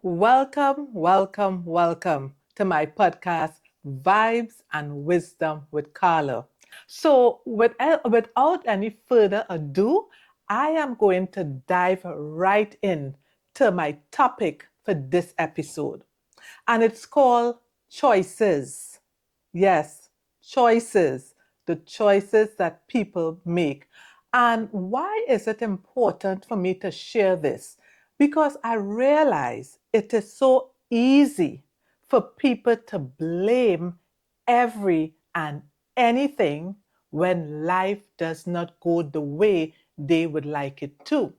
Welcome to my podcast, Vibes and Wisdom with Carla. Without any further ado, I am going to dive right in to my topic for this episode, and it's called choices. Yes, choices, the choices that people make. And why is it important for me to share this? Because I realize it is so easy for people to blame every and anything when life does not go the way they would like it to.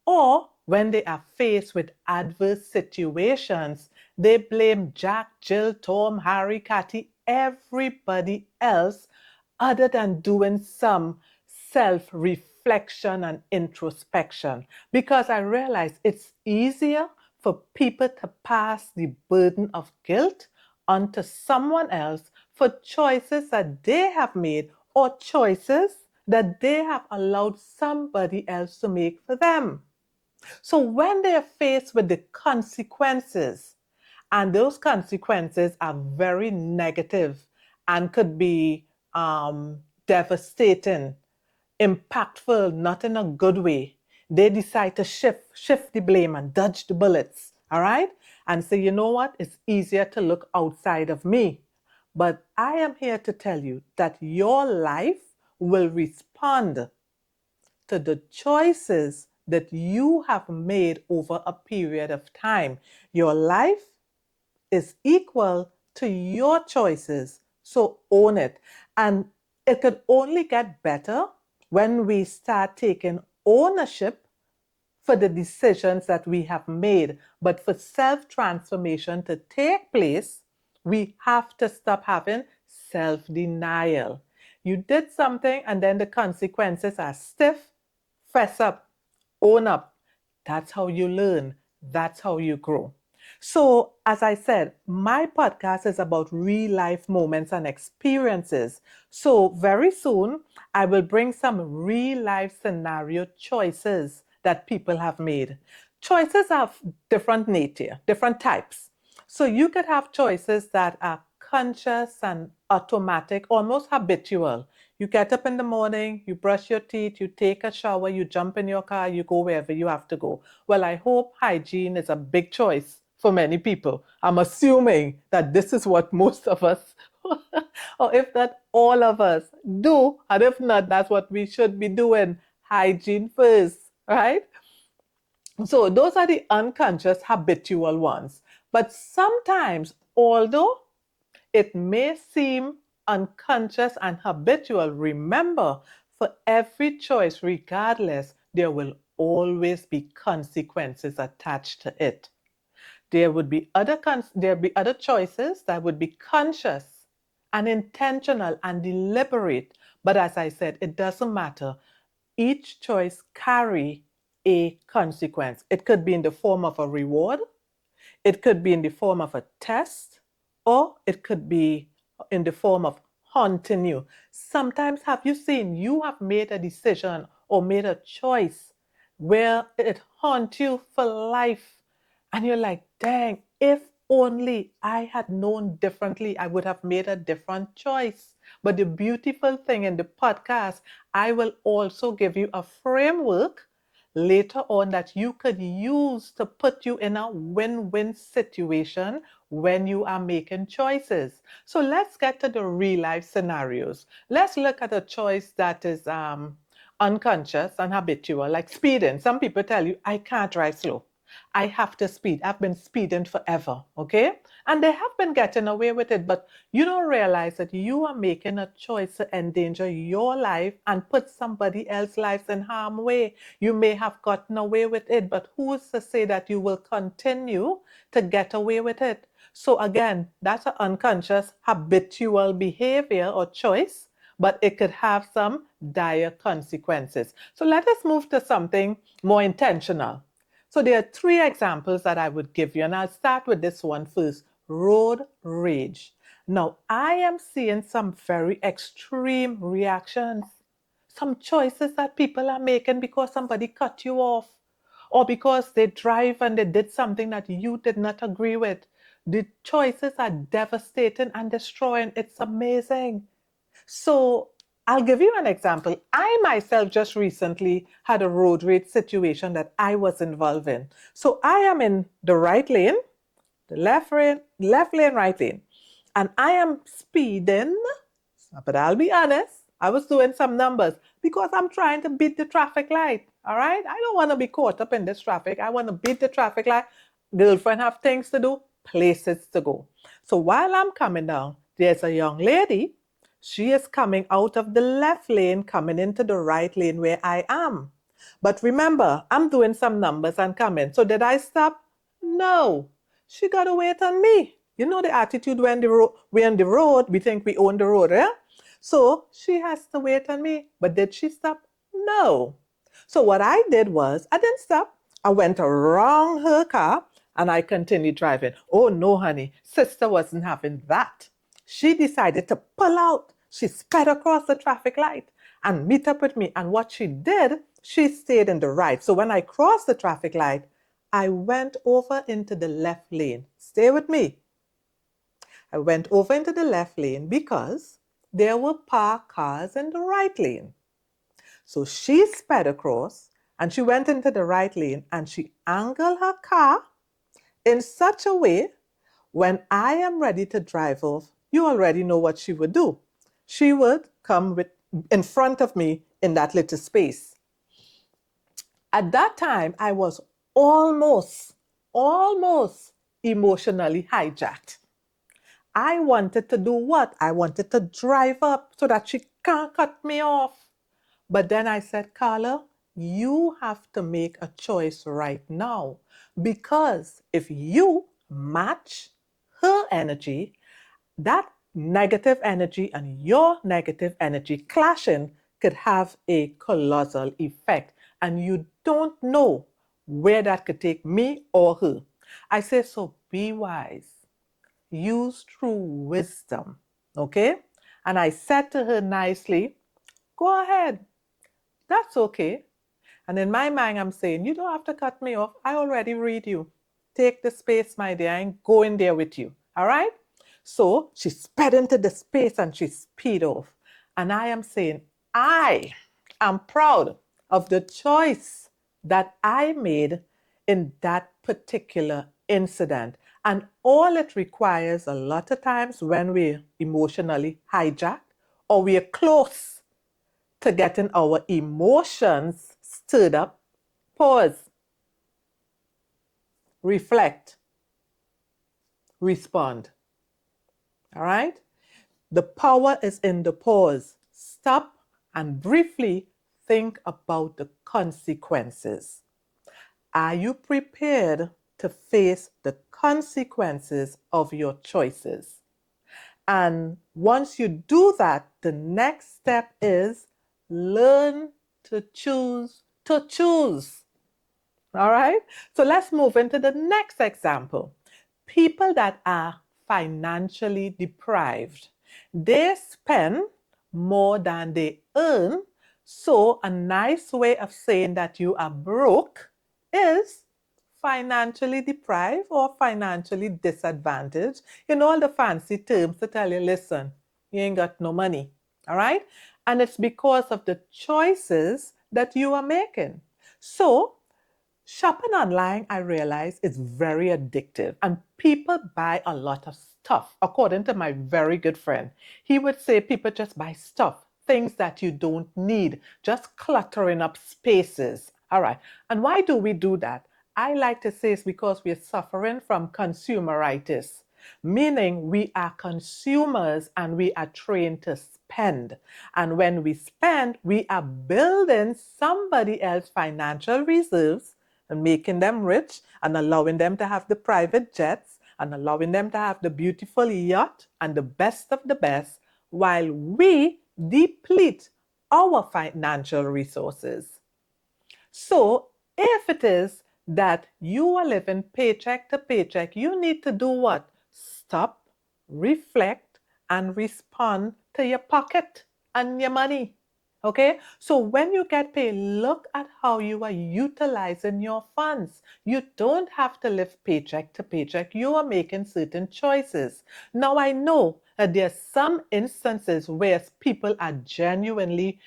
Or when they are faced with adverse situations, they blame Jack, Jill, Tom, Harry, Cathy, everybody else other than doing some self reflection and introspection. Because I realize it's easier for people to pass the burden of guilt onto someone else for choices that they have made or choices that they have allowed somebody else to make for them. So when they are faced with the consequences, and those consequences are very negative and could be devastating, impactful, not in a good way, they decide to shift the blame and dodge the bullets. All right? And say, you know what? It's easier to look outside of me. But I am here to tell you that your life will respond to the choices that you have made over a period of time. Your life is equal to your choices, so own it. And it could only get better when we start taking ownership for the decisions that we have made. But for self transformation to take place, we have to stop having self denial. You did something and then the consequences are stiff. Fess up, own up. That's how you learn. That's how you grow. So, as I said, my podcast is about real life moments and experiences. So, very soon, I will bring some real life scenario choices that people have made. Choices of different nature, different types. So, you could have choices that are conscious and automatic, almost habitual. You get up in the morning, you brush your teeth, you take a shower, you jump in your car, you go wherever you have to go. Well, I hope hygiene is a big choice for many people. I'm assuming that this is what most of us, or if not all of us, do. And if not, that's what we should be doing. Hygiene first, right? So those are the unconscious habitual ones. But sometimes, although it may seem unconscious and habitual, remember, for every choice, regardless, there will always be consequences attached to it. There would be there'd be other choices that would be conscious and intentional and deliberate. But as I said, it doesn't matter. Each choice carry a consequence. It could be in the form of a reward, it could be in the form of a test, or it could be in the form of haunting you. Sometimes, have you seen you have made a decision or made a choice where it haunts you for life? And you're like, dang, if only I had known differently, I would have made a different choice. But the beautiful thing in the podcast, I will also give you a framework later on that you could use to put you in a win-win situation when you are making choices. So let's get to the real life scenarios. Let's look at a choice that is unconscious and habitual, like speeding. Some people tell you, I can't drive slow. I have to speed. I've been speeding forever, okay? And they have been getting away with it, but you don't realize that you are making a choice to endanger your life and put somebody else's life in harm's way. You may have gotten away with it, but who's to say that you will continue to get away with it? So again, that's an unconscious habitual behavior or choice, but it could have some dire consequences. So let us move to something more intentional. So there are three examples that I would give you, and I'll start with this one first: road rage. Now, I am seeing some very extreme reactions, some choices that people are making because somebody cut you off, or because they drive and they did something that you did not agree with. The choices are devastating and destroying. It's amazing. So I'll give you an example. I myself just recently had a road rage situation that I was involved in. So I am in the right lane, the left lane, right lane, and I am speeding. But I'll be honest, I was doing some numbers because I'm trying to beat the traffic light. All right, I don't want to be caught up in this traffic. I want to beat the traffic light. Girlfriend have things to do, places to go. So while I'm coming down, there's a young lady. She is coming out of the left lane, coming into the right lane where I am. But remember, I'm doing some numbers and coming. So did I stop? No. She got to wait on me. You know the attitude when we're on the road, we think we own the road, eh? So she has to wait on me. But did she stop? No. So what I did was, I didn't stop. I went around her car and I continued driving. Oh no, honey, sister wasn't having that. She decided to pull out. She sped across the traffic light and meet up with me. And what she did, she stayed in the right. So when I crossed the traffic light, I went over into the left lane. Stay with me. I went over into the left lane because there were parked cars in the right lane. So she sped across and she went into the right lane and she angled her car in such a way when I am ready to drive off, you already know what she would do. She would come in front of me in that little space. At that time, I was almost emotionally hijacked. I wanted to do what? I wanted to drive up so that she can't cut me off. But then I said, Carla, you have to make a choice right now. Because if you match her energy, that negative energy and your negative energy clashing could have a colossal effect. And you don't know where that could take me or her. I say, so be wise. Use true wisdom. Okay? And I said to her nicely, go ahead. That's okay. And in my mind, I'm saying, you don't have to cut me off. I already read you. Take the space, my dear. I ain't going there with you. All right? So she sped into the space and she sped off. And I am saying, I am proud of the choice that I made in that particular incident. And all it requires a lot of times when we're emotionally hijacked or we're close to getting our emotions stirred up, pause, reflect, respond. All right? The power is in the pause. Stop and briefly think about the consequences. Are you prepared to face the consequences of your choices? And once you do that, the next step is learn to choose to choose. All right? So let's move into the next example. People that are financially deprived, they spend more than they earn. So a nice way of saying that you are broke is financially deprived or financially disadvantaged. You know all the fancy terms to tell you, listen, you ain't got no money. All right? And it's because of the choices that you are making. So shopping online, I realize, is very addictive and people buy a lot of stuff. According to my very good friend, he would say people just buy stuff, things that you don't need, just cluttering up spaces. All right. And why do we do that? I like to say it's because we're suffering from consumeritis, meaning we are consumers and we are trained to spend. And when we spend, we are building somebody else's financial reserves and making them rich and allowing them to have the private jets and allowing them to have the beautiful yacht and the best of the best while we deplete our financial resources. So if it is that you are living paycheck to paycheck, you need to do what? Stop, reflect, and respond to your pocket and your money. Okay, so when you get paid, look at how you are utilizing your funds. You don't have to live paycheck to paycheck. You are making certain choices. Now, I know that there are some instances where people are genuinely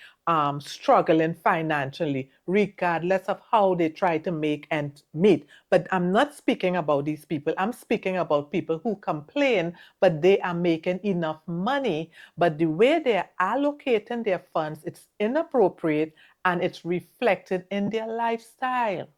struggling financially, regardless of how they try to make ends meet. But I'm not speaking about these people. I'm speaking about people who complain, but they are making enough money. But the way they are allocating their funds, it's inappropriate and it's reflected in their lifestyle.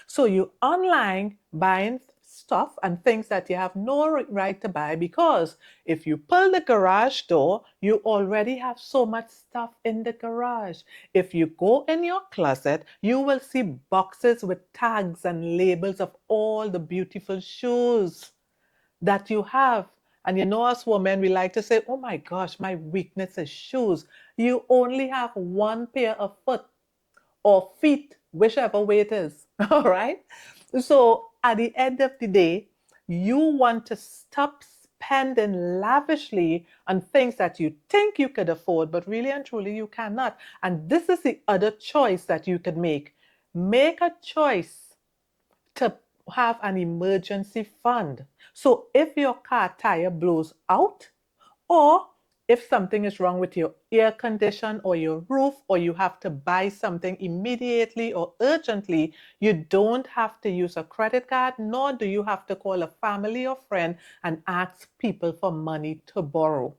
So you online buying stuff and things that you have no right to buy, because if you pull the garage door, you already have so much stuff in the garage. If you go in your closet, you will see boxes with tags and labels of all the beautiful shoes that you have. And you know, us women, we like to say, oh my gosh, my weakness is shoes. You only have one pair of foot or feet, whichever way it is. All right. So at the end of the day, you want to stop spending lavishly on things that you think you could afford, but really and truly you cannot. And this is the other choice that you could make. Make a choice to have an emergency fund. So if your car tire blows out, or if something is wrong with your air condition or your roof, or you have to buy something immediately or urgently, you don't have to use a credit card, nor do you have to call a family or friend and ask people for money to borrow.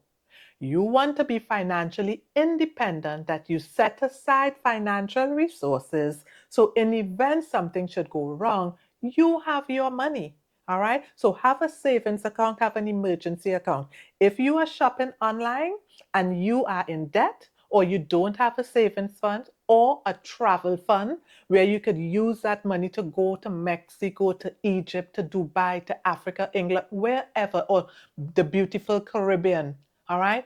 You want to be financially independent, that you set aside financial resources. So in event something should go wrong, you have your money. All right. So have a savings account, have an emergency account. If you are shopping online and you are in debt, or you don't have a savings fund or a travel fund where you could use that money to go to Mexico, to Egypt, to Dubai, to Africa, England, wherever, or the beautiful Caribbean, all right,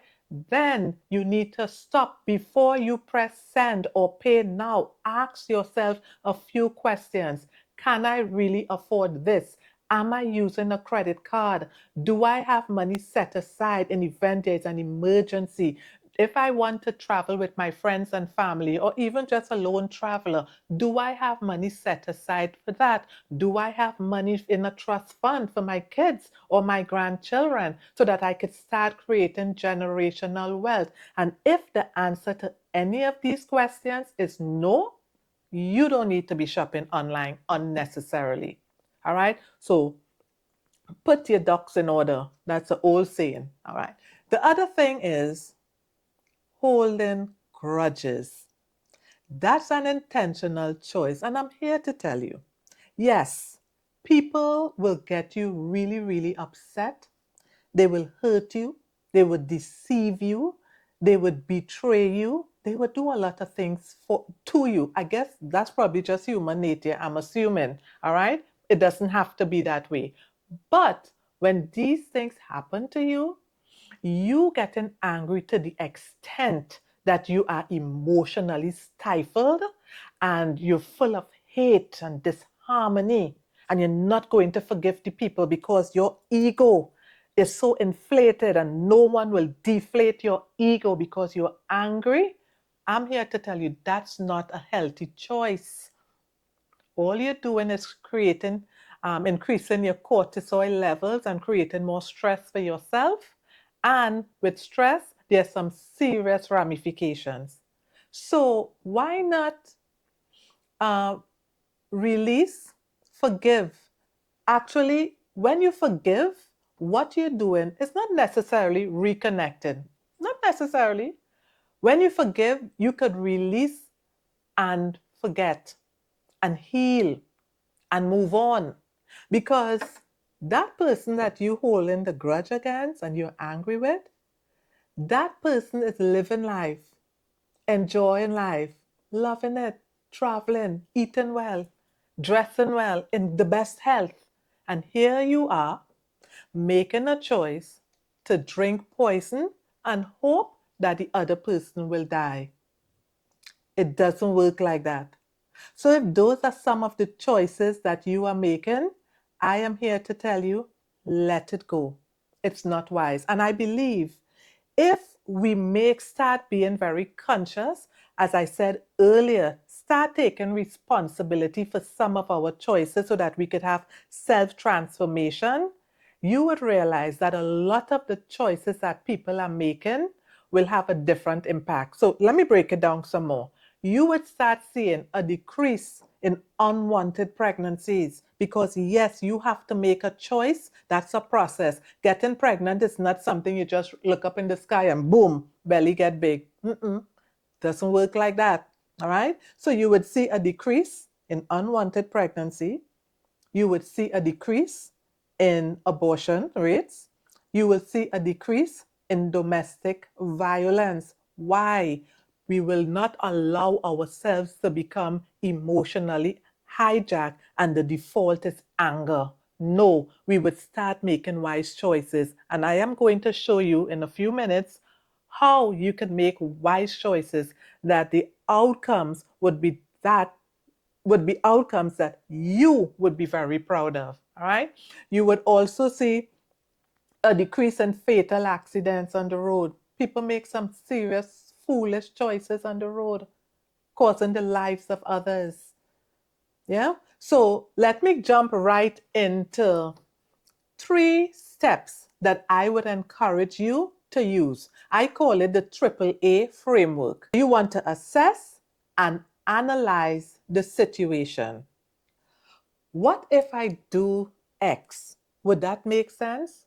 then you need to stop before you press send or pay now. Ask yourself a few questions. Can I really afford this? Am I using a credit card? Do I have money set aside in event there's an emergency? If I want to travel with my friends and family, or even just a lone traveler, do I have money set aside for that? Do I have money in a trust fund for my kids or my grandchildren so that I could start creating generational wealth? And if the answer to any of these questions is no, you don't need to be shopping online unnecessarily. All right. So put your ducks in order. That's an old saying. All right. The other thing is holding grudges. That's an intentional choice. And I'm here to tell you, yes, people will get you really, really upset. They will hurt you. They would deceive you. They would betray you. They would do a lot of things to you. I guess that's probably just human nature, I'm assuming. All right? It doesn't have to be that way. But when these things happen to you getting angry to the extent that you are emotionally stifled and you're full of hate and disharmony, and you're not going to forgive the people because your ego is so inflated, and no one will deflate your ego because you're angry. I'm here to tell you that's not a healthy choice. All you're doing is increasing your cortisol levels and creating more stress for yourself. And with stress, there's some serious ramifications. So why not uh, release, forgive? Actually, when you forgive, what you're doing is not necessarily reconnected. Not necessarily. When you forgive, you could release and forget and heal and move on. Because that person that you holding the grudge against and you're angry with, that person is living life, enjoying life, loving it, traveling, eating well, dressing well, in the best health. And here you are making a choice to drink poison and hope that the other person will die. It doesn't work like that. So if those are some of the choices that you are making, I am here to tell you, let it go. It's not wise. And I believe if we start being very conscious as I said earlier, start taking responsibility for some of our choices so that we could have self-transformation, you would realize that a lot of the choices that people are making will have a different impact. So let me break it down some more. You would start seeing a decrease in unwanted pregnancies because, yes, you have to make a choice. That's a process. Getting pregnant is not something you just look up in the sky and boom, belly get big. Doesn't work like that. All right. So you would see a decrease in unwanted pregnancy. You would see a decrease in abortion rates. You will see a decrease in domestic violence. Why? We will not allow ourselves to become emotionally hijacked and the default is anger. No, we would start making wise choices. And I am going to show you in a few minutes how you can make wise choices that the outcomes would be outcomes that you would be very proud of. All right. You would also see a decrease in fatal accidents on the road. People make some serious, foolish choices on the road, causing the lives of others. Yeah. So let me jump right into 3 steps that I would encourage you to use. I call it the AAA framework. You want to assess and analyze the situation. What if I do X? Would that make sense?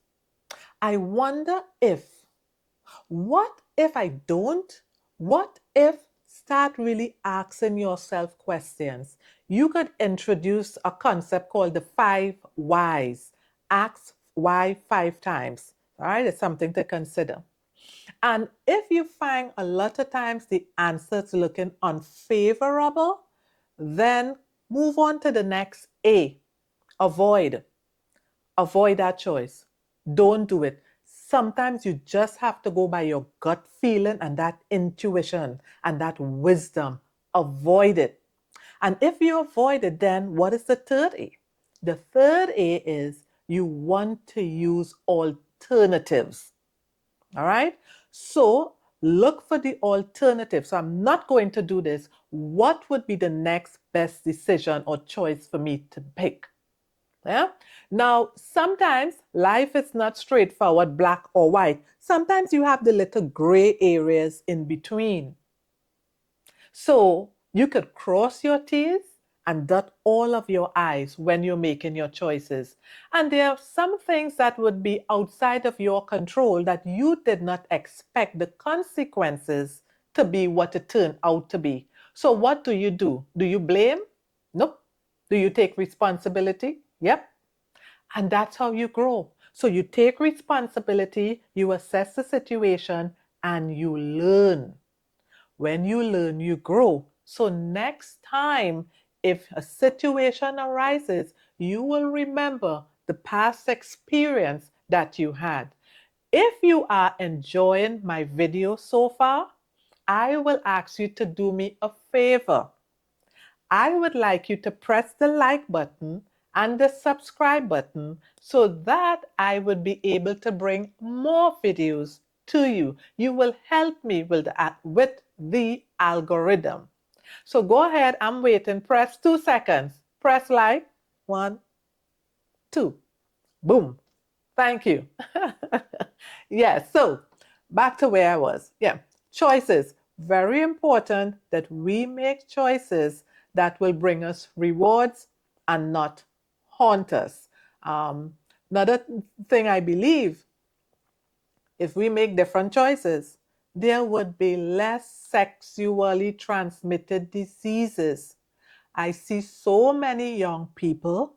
I wonder if. What if I don't? What if? Start really asking yourself questions. You could introduce a concept called the 5 whys. Ask why 5 times. All right, it's something to consider. And if you find a lot of times the answer's looking unfavorable, then move on to the next A. Avoid. Avoid that choice. Don't do it. Sometimes you just have to go by your gut feeling and that intuition and that wisdom. Avoid it. And if you avoid it, then what is the third A? The third A is you want to use alternatives. All right. So look for the alternative. So I'm not going to do this. What would be the next best decision or choice for me to pick? Yeah. Now, sometimes life is not straightforward, black or white. Sometimes you have the little gray areas in between. So you could cross your T's and dot all of your I's when you're making your choices. And there are some things that would be outside of your control that you did not expect the consequences to be what it turned out to be. So what do? Do you blame? Nope. Do you take responsibility? Yep. And that's how you grow. So you take responsibility, you assess the situation, and you learn. When you learn, you grow. So next time, if a situation arises, you will remember the past experience that you had. If you are enjoying my video so far, I will ask you to do me a favor. I would like you to press the like button and the subscribe button so that I would be able to bring more videos to you. You will help me with the algorithm. So go ahead, I'm waiting. Press 2 seconds. Press like. 1, 2. Boom. Thank you. Yes, so back to where I was. Yeah, choices. Very important that we make choices that will bring us rewards and not haunt us. Another thing I believe, if we make different choices, there would be less sexually transmitted diseases. I see so many young people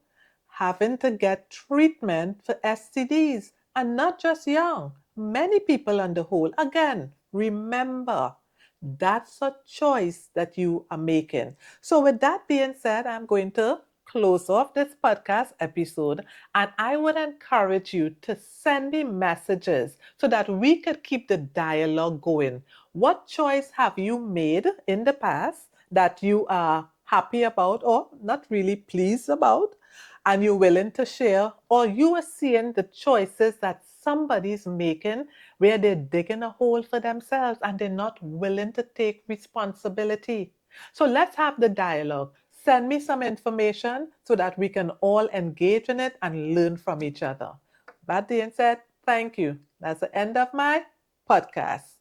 having to get treatment for STDs, and not just young, many people on the whole. Again, remember, that's a choice that you are making. So with that being said, I'm going to close off this podcast episode, and I would encourage you to send me messages so that we could keep the dialogue going. What choice have you made in the past that you are happy about or not really pleased about? and you're willing to share, or you are seeing the choices that somebody's making where they're digging a hole for themselves and they're not willing to take responsibility. So let's have the dialogue. Send me some information so that we can all engage in it and learn from each other. That being said, thank you. That's the end of my podcast.